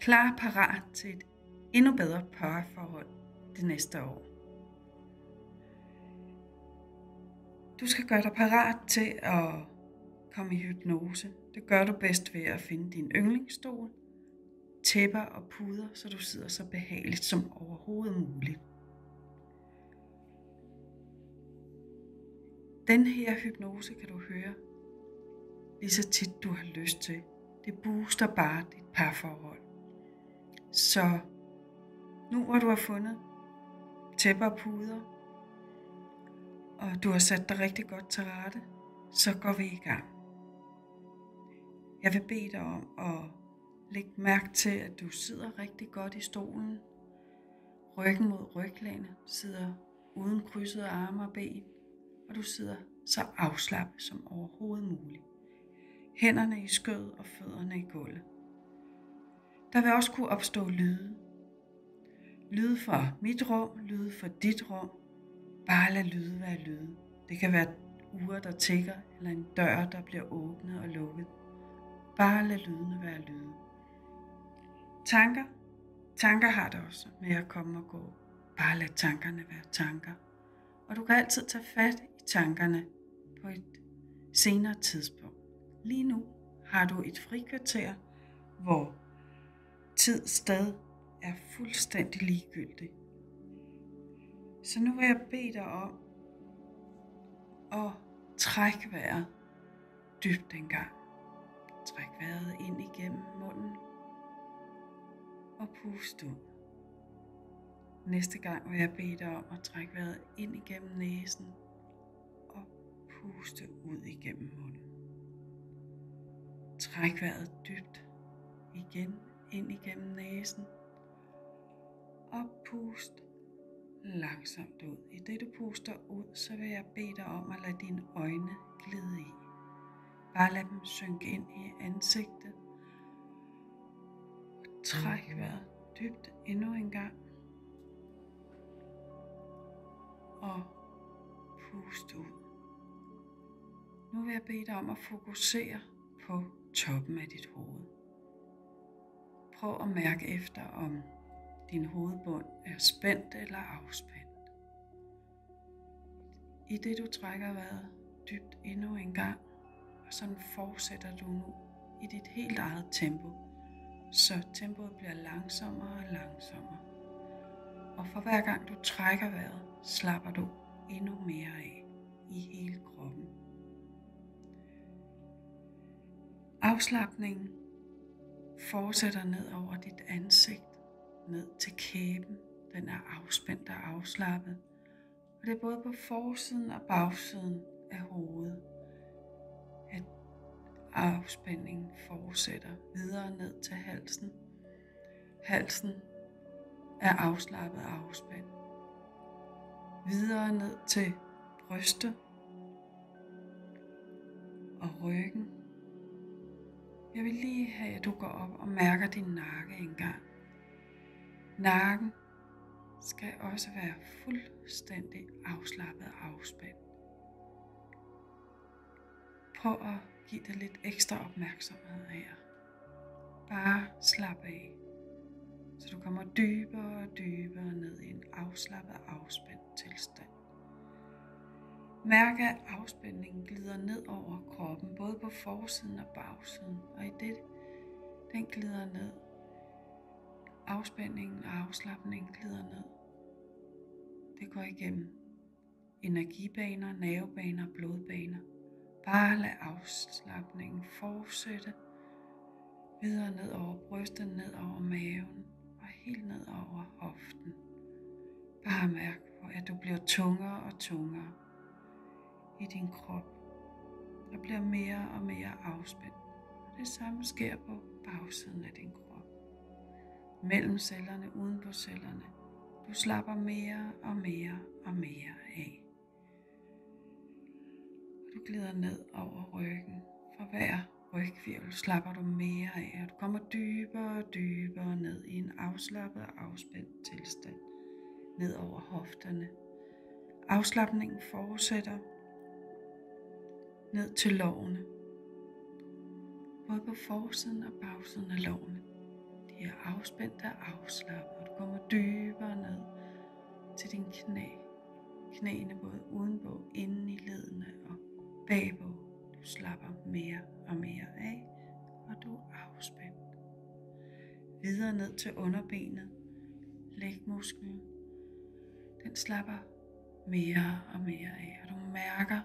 klar parat til et endnu bedre parforhold det næste år. Du skal gøre dig parat til at komme i hypnose. Det gør du bedst ved at finde din yndlingsstol, tæpper og puder, så du sidder så behageligt som overhovedet muligt. Den her hypnose kan du høre lige så tit du har lyst til. Det booster bare dit parforhold. Så nu hvor du har fundet tæpper og puder, og du har sat dig rigtig godt til rette, så går vi i gang. Jeg vil bede dig om at lægge mærke til, at du sidder rigtig godt i stolen. Ryggen mod ryglænet, sidder uden krydsede arme og ben, og du sidder så afslappet som overhovedet muligt. Hænderne i skød og fødderne i gulvet. Der vil også kunne opstå lyde. Lyde fra mit rum, lyde fra dit rum. Bare lad lyde være lyde. Det kan være ure, der tikker, eller en dør, der bliver åbnet og lukket. Bare lad lydene være lyde. Tanker har det også med at komme og gå. Bare lad tankerne være tanker. Og du kan altid tage fat i tankerne på et senere tidspunkt. Lige nu har du et frikvarter, hvor tid sted er fuldstændig ligegyldigt. Så nu vil jeg bede dig om at trække vejret dybt en gang. Træk vejret ind igennem munden og pust ud. Næste gang vil jeg bede dig om at trække vejret ind igennem næsen og puste ud igennem munden. Træk vejret dybt igen ind igennem næsen og pust langsomt ud. I det du puster ud, så vil jeg bede dig om at lade dine øjne glide i. Bare lad dem synke ind i ansigtet. Og træk vejret dybt endnu en gang. Og pust ud. Nu vil jeg bede dig om at fokusere på toppen af dit hoved. Prøv at mærke efter, om din hovedbund er spændt eller afspændt. I det du trækker vejret dybt endnu en gang, og sådan fortsætter du nu i dit helt eget tempo, så tempoet bliver langsommere og langsommere. Og for hver gang du trækker vejret, slapper du endnu mere af i hele kroppen. Afslapningen fortsætter ned over dit ansigt, ned til kæben. Den er afspændt og afslappet. Og det er både på forsiden og bagsiden af hovedet, at afspændingen fortsætter videre ned til halsen. Halsen er afslappet og afspændt. Videre ned til brystet og ryggen. Jeg vil lige have, at du går op og mærker din nakke en gang. Nakken skal også være fuldstændig afslappet og afspændt. Prøv at give det lidt ekstra opmærksomhed her. Bare slap af, så du kommer dybere og dybere ned i en afslappet og afspændt tilstand. Mærk, at afspændingen glider ned over kroppen, både på forsiden og bagsiden, og i det, den glider ned. Afspændingen og afslapningen glider ned. Det går igennem energibaner, nervebaner, blodbaner. Bare lad afslapningen fortsætte videre ned over brystet, ned over maven og helt ned over hoften. Bare mærk, at du bliver tungere og tungere i din krop og bliver mere og mere afspændt. Og det samme sker på bagsiden af din krop. Mellem cellerne, uden på cellerne. Du slapper mere og mere og mere af. Og du glider ned over ryggen. For hver ryghvirvel slapper du mere af, og du kommer dybere og dybere ned i en afslappet og afspændt tilstand. Ned over hofterne. Afslapningen fortsætter ned til lårene. Både på forsiden og bagsiden af lårene. De bliver afspændt og afslappet, og du kommer dybere ned til dine knæ. Knæene både udenpå, inden i ledene og bagpå. Du slapper mere og mere af, og du er afspændt. Videre ned til underbenet. Lægmusklen. Den slapper mere og mere af, og du mærker,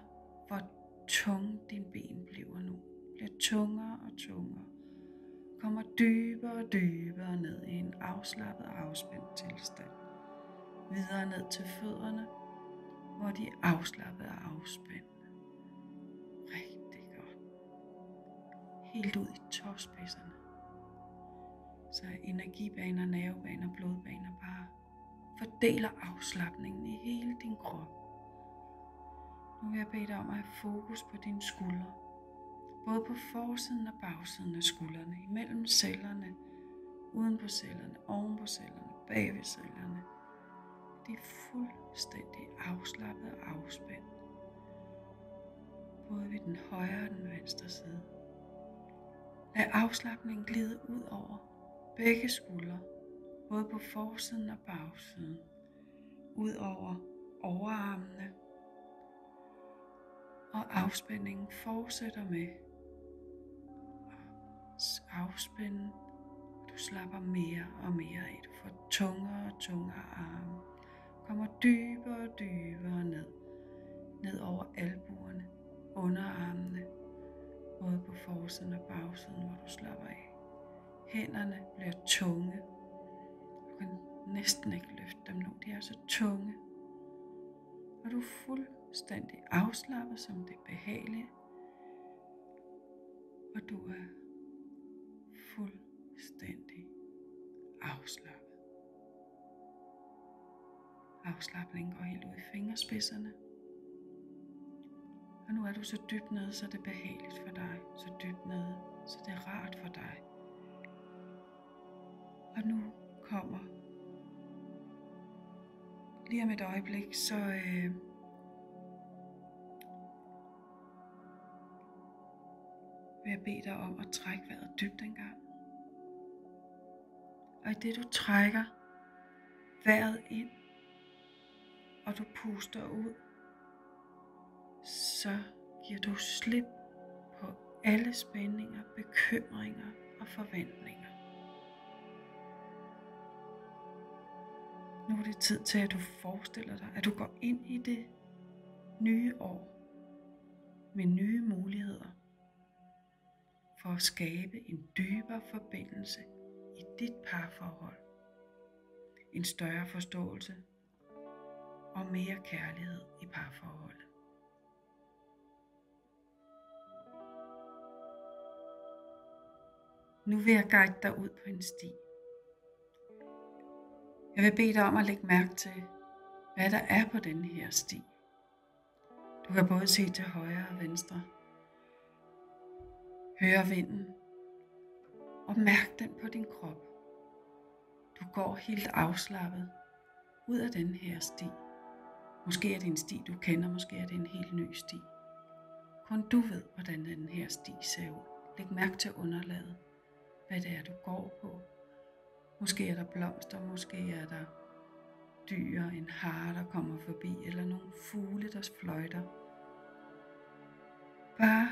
hvor tung din ben bliver nu. Bliver tungere og tungere. Kommer dybere og dybere ned i en afslappet og afspændt tilstand. Videre ned til fødderne, hvor de er afslappet og afspændt. Rigtig godt. Helt ud i tåspidserne. Så energibaner, nervebaner, blodbaner bare fordeler afslapningen i hele din krop. Nu vil jeg bede dig om at have fokus på dine skuldre. Både på forsiden og bagsiden af skuldrene, imellem cellerne, uden på cellerne, oven på cellerne, bag ved cellerne. De er fuldstændig afslappet og afspændt. Både ved den højre og den venstre side. Lad afslapningen glide ud over begge skuldre, både på forsiden og bagsiden, ud over overarmene, og afspændingen fortsætter med at afspænde. Du slapper mere og mere af. Du får tungere og tungere arme. Kommer dybere og dybere ned over albuerne, underarmene, både på forsiden og bagsiden, hvor du slapper af. Hænderne bliver tunge. Du kan næsten ikke løfte dem nu. De er så tunge. Og du er fuldstændig afslappet, som det er behageligt. Og du er fuldstændig afslappet. Afslapningen går helt ud i fingerspidserne. Og nu er du så dybt nede, så det er behageligt for dig. Så dybt nede, så det er rart for dig. Og nu kommer lige om et øjeblik, så vil jeg bede dig om at trække vejret dybt en gang. Og i det du trækker vejret ind, og du puster ud, så giver du slip på alle spændinger, bekymringer og forventninger. Nu er det tid til, at du forestiller dig, at du går ind i det nye år med nye muligheder for at skabe en dybere forbindelse i dit parforhold. En større forståelse og mere kærlighed i parforholdet. Nu vil jeg guide dig ud på en sti. Jeg vil bede dig om at lægge mærke til, hvad der er på denne her sti. Du kan både se til højre og venstre, høre vinden og mærke den på din krop. Du går helt afslappet ud af denne her sti. Måske er det en sti, du kender, måske er det en helt ny sti. Kun du ved, hvordan den her sti ser ud. Læg mærke til underlaget, hvad det er, du går på. Måske er der blomster, måske er der dyr, en hare, der kommer forbi, eller nogle fugle, der fløjter. Bare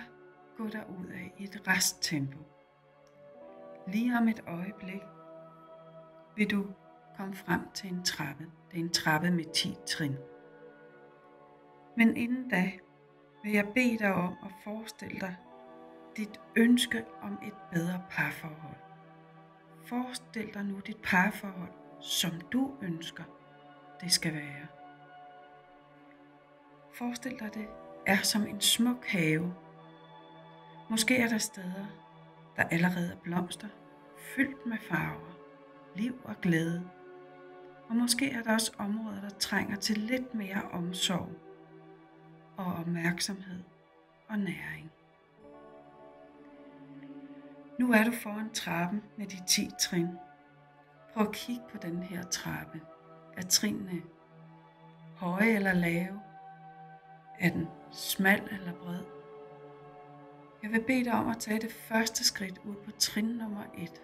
gå derud af i et resttempo. Lige om et øjeblik vil du komme frem til en trappe. Det er en trappe med 10 trin. Men inden da vil jeg bede dig om at forestille dig dit ønske om et bedre parforhold. Forestil dig nu dit parforhold, som du ønsker, det skal være. Forestil dig, det er som en smuk have. Måske er der steder, der allerede er blomster, fyldt med farver, liv og glæde. Og måske er der også områder, der trænger til lidt mere omsorg og opmærksomhed og næring. Nu er du foran trappen med de 10 trin. Prøv at kigge på den her trappe. Er trinene høje eller lave? Er den smal eller bred? Jeg vil bede dig om at tage det første skridt ud på trin nummer 1.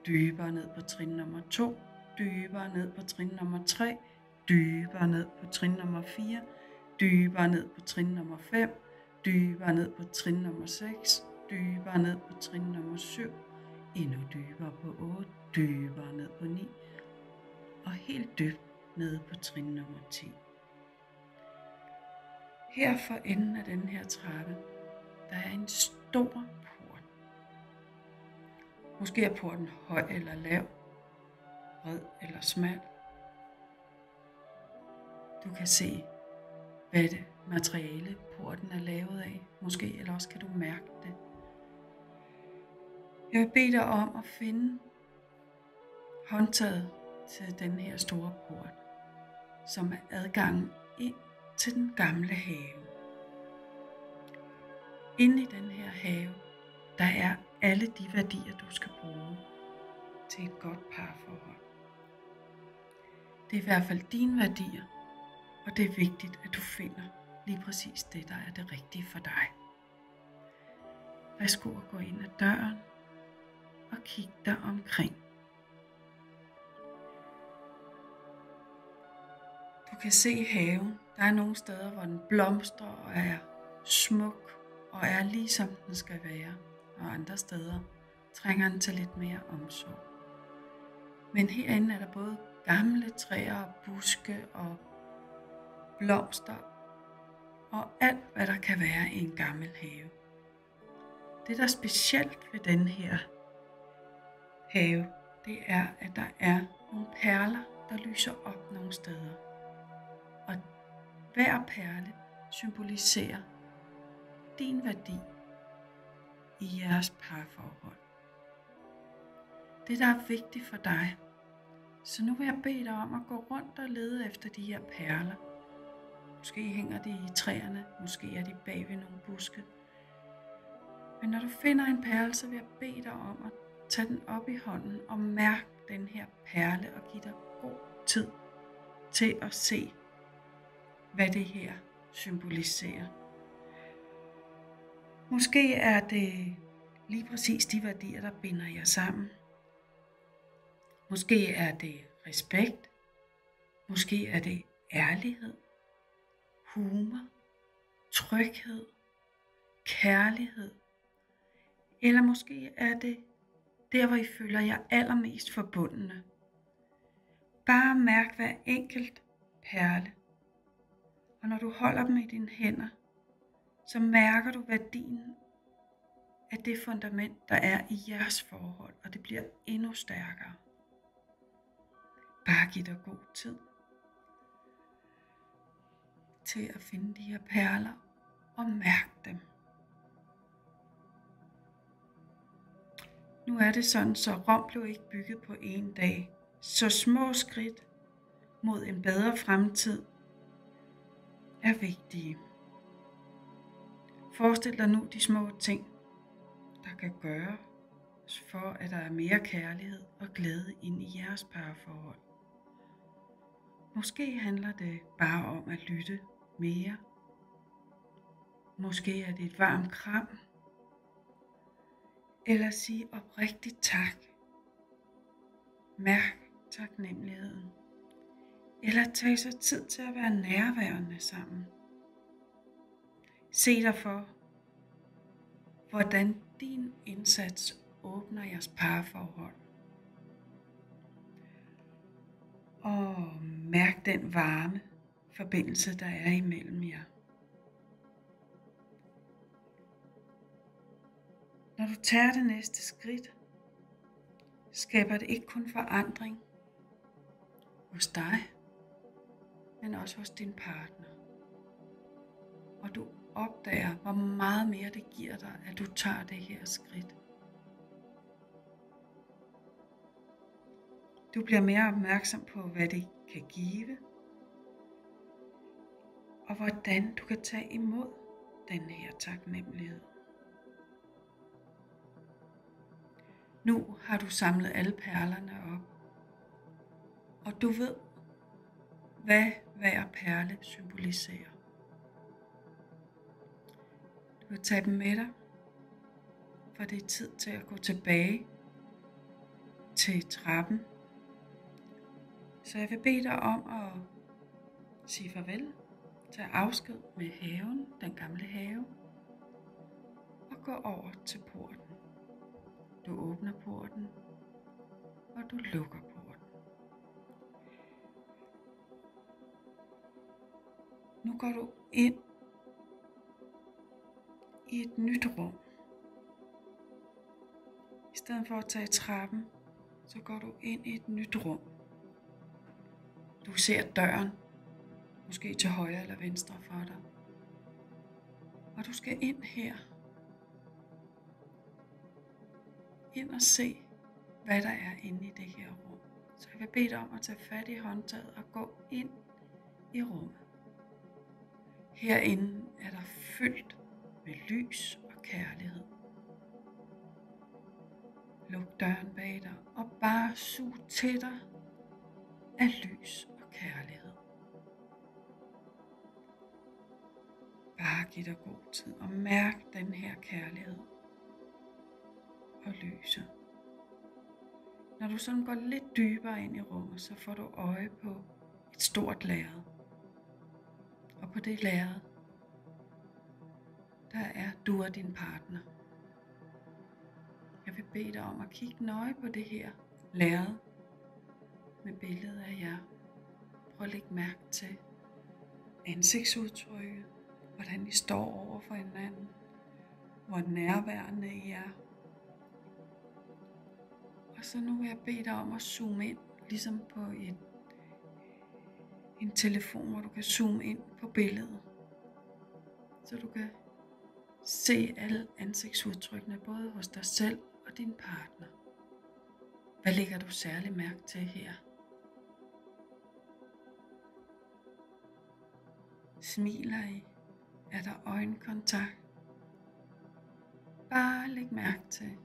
dybere ned på trin nummer 2, dybere ned på trin nummer 3, dybere ned på trin nummer 4, dybere ned på trin nummer 5, dybere ned på trin nummer 6, dybere ned på trin nummer 7, endnu dybere på 8, dybere ned på 9, og helt dybt ned på trin nummer 10. Her for enden af den her trappe, der er en stor port. Måske er porten høj eller lav, bred eller smal. Du kan se, hvad det materiale porten er lavet af. Måske, eller også kan du mærke det. Jeg vil bede dig om at finde håndtaget til den her store port, som er adgangen ind til den gamle have. Inde i den her have, der er alle de værdier, du skal bruge til et godt parforhold. Det er i hvert fald dine værdier, og det er vigtigt, at du finder lige præcis det, der er det rigtige for dig. Værsgo at gå ind ad døren og kig dig omkring. Du kan se haven. Der er nogle steder, hvor den blomstrer og er smuk og er ligesom den skal være, og andre steder trænger den til lidt mere omsorg. Men herinde er der både gamle træer og buske og blomster og alt, hvad der kan være i en gammel have. Det, der er specielt ved den her have, det er, at der er nogle perler, der lyser op nogle steder. Og hver perle symboliserer din værdi i jeres parforhold. Det, der er vigtigt for dig. Så nu vil jeg bede dig om at gå rundt og lede efter de her perler. Måske hænger de i træerne, måske er de bag ved nogle buske. Men når du finder en perle, så vil jeg bede dig om at tage den op i hånden og mærke den her perle og give dig god tid til at se, hvad det her symboliserer. Måske er det lige præcis de værdier, der binder jer sammen. Måske er det respekt. Måske er det ærlighed, humor, tryghed, kærlighed. Eller måske er det der, hvor I føler jer allermest forbundne. Bare mærk hver enkelt perle. Og når du holder dem i dine hænder, så mærker du værdien af det fundament, der er i jeres forhold, og det bliver endnu stærkere. Bare giv dig god tid til at finde de her perler og mærke dem. Nu er det sådan, så Rom blev ikke bygget på en dag. Så små skridt mod en bedre fremtid er vigtige. Forestil dig nu de små ting, der kan gøre for, at der er mere kærlighed og glæde ind i jeres parforhold. Måske handler det bare om at lytte mere. Måske er det et varmt kram. Eller sige oprigtigt tak. Mærk taknemmeligheden. Eller tage sig tid til at være nærværende sammen. Se dig for, hvordan din indsats åbner jeres parforhold. Og mærk den varme forbindelse, der er imellem jer. Når du tager det næste skridt, skaber det ikke kun forandring hos dig, men også hos din partner. Og du opdager, hvor meget mere det giver dig, at du tager det her skridt. Du bliver mere opmærksom på, hvad det kan give, og hvordan du kan tage imod den her taknemmelighed. Nu har du samlet alle perlerne op, og du ved, hvad hver perle symboliserer. Du kan tage dem med dig, for det er tid til at gå tilbage til trappen. Så jeg vil bede dig om at sige farvel, tage afsked med haven, den gamle have, og gå over til porten. Du åbner porten, og du lukker porten. Nu går du ind i et nyt rum. I stedet for at tage trappen, så går du ind i et nyt rum. Du ser døren, måske til højre eller venstre for dig. Og du skal ind her. Ind og se, hvad der er inde i det her rum. Så jeg vil bede dig om at tage fat i håndtaget og gå ind i rummet. Herinde er der fyldt med lys og kærlighed. Luk døren bag dig og bare sug til dig af lys og kærlighed. Bare giv dig god tid og mærk den her kærlighed og lyset. Når du sådan går lidt dybere ind i rummet, så får du øje på et stort lærred. Og på det lærred, der er du og din partner. Jeg vil bede dig om at kigge nøje på det her lærred med billedet af jer. Prøv at lægge mærke til ansigtsudtrykket, hvordan I står over for hinanden, hvor nærværende I er. Og så nu vil jeg bede dig om at zoome ind, ligesom på en telefon, hvor du kan zoome ind på billedet. Så du kan se alle ansigtsudtrykkene, både hos dig selv og din partner. Hvad lægger du særlig mærke til her? Smiler I? Er der øjenkontakt? Bare læg mærke til,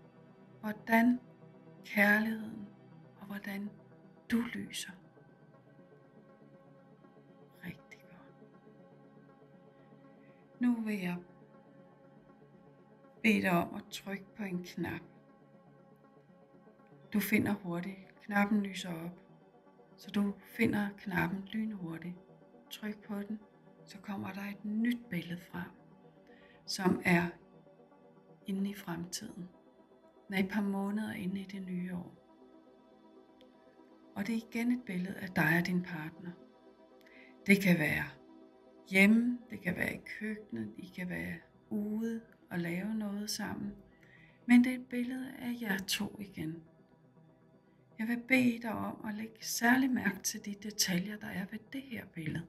hvordan kærligheden og hvordan du lyser. Rigtig godt. Nu vil jeg bede dig om at trykke på en knap. Du finder hurtigt. Knappen lyser op, så du finder knappen lynhurtigt. Tryk på den, så kommer der et nyt billede frem, som er inde i fremtiden. Den er et par måneder inde i det nye år. Og det er igen et billede af dig og din partner. Det kan være hjemme, det kan være i køkkenet, I kan være ude og lave noget sammen. Men det er et billede af jer to igen. Jeg vil bede dig om at lægge særlig mærke til de detaljer, der er ved det her billede.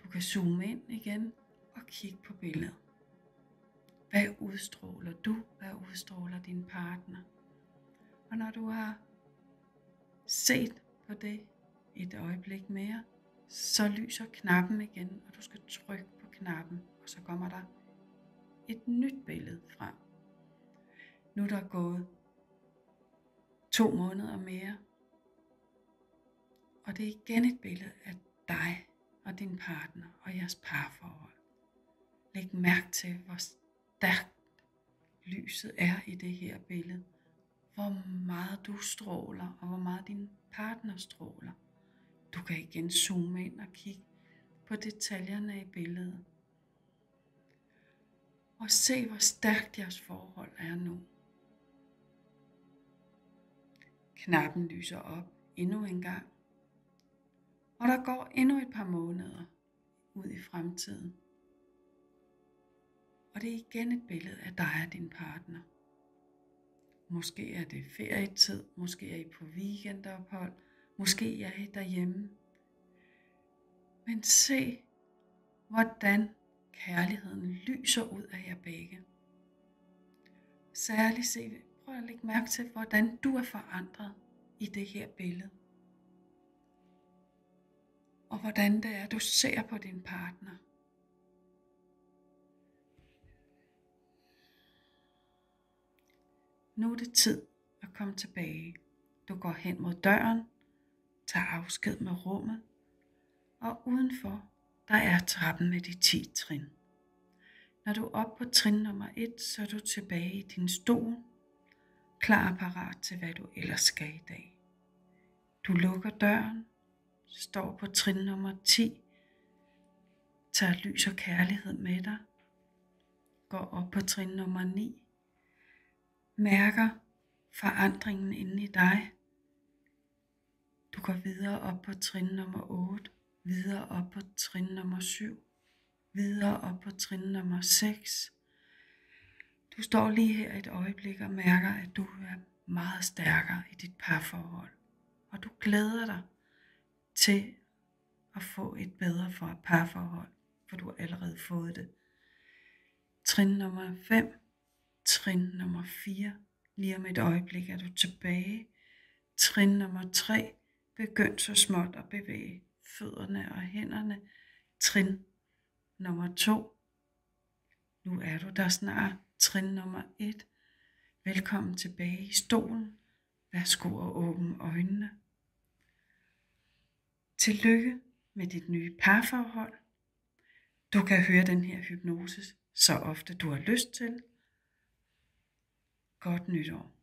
Du kan zoome ind igen og kigge på billedet. Hvad udstråler du? Hvad udstråler din partner? Og når du har set på det et øjeblik mere, så lyser knappen igen, og du skal trykke på knappen, og så kommer der et nyt billede frem. Nu er der gået 2 måneder mere, og det er igen et billede af dig og din partner og jeres parforhold. Læg mærke til, hvor stærkt lyset er i det her billede. Hvor meget du stråler, og hvor meget din partner stråler. Du kan igen zoome ind og kigge på detaljerne i billedet. Og se, hvor stærkt jeres forhold er nu. Knappen lyser op endnu en gang. Og der går endnu et par måneder ud i fremtiden. Og det er igen et billede af dig og din partner. Måske er det ferietid, måske er I på weekendophold, måske er I derhjemme. Men se, hvordan kærligheden lyser ud af jer begge. Særligt prøv at lægge mærke til, hvordan du er forandret i det her billede. Og hvordan det er, du ser på din partner. Nu er det tid at komme tilbage. Du går hen mod døren, tager afsked med rummet, og udenfor, der er trappen med de 10 trin. Når du er oppe på trin nummer 1, så er du tilbage i din stol. klar og parat til, hvad du ellers skal i dag. Du lukker døren, står på trin nummer 10, tager lys og kærlighed med dig, går op på trin nummer 9, mærker forandringen inde i dig. Du går videre op på trin nummer 8, videre op på trin nummer 7, videre op på trin nummer 6. Du står lige her et øjeblik og mærker, at du er meget stærkere i dit parforhold. Og du glæder dig til at få et bedre parforhold, for du har allerede fået det. Trin nummer 5, trin nummer 4, lige om et øjeblik er du tilbage. Trin nummer 3, begynd så småt at bevæge fødderne og hænderne. Trin nummer 2, nu er du der snart. Trin nummer 1, velkommen tilbage i stolen. Værsgo og åbne øjnene. Tillykke med dit nye parforhold. Du kan høre den her hypnose så ofte du har lyst til. Godt nytår.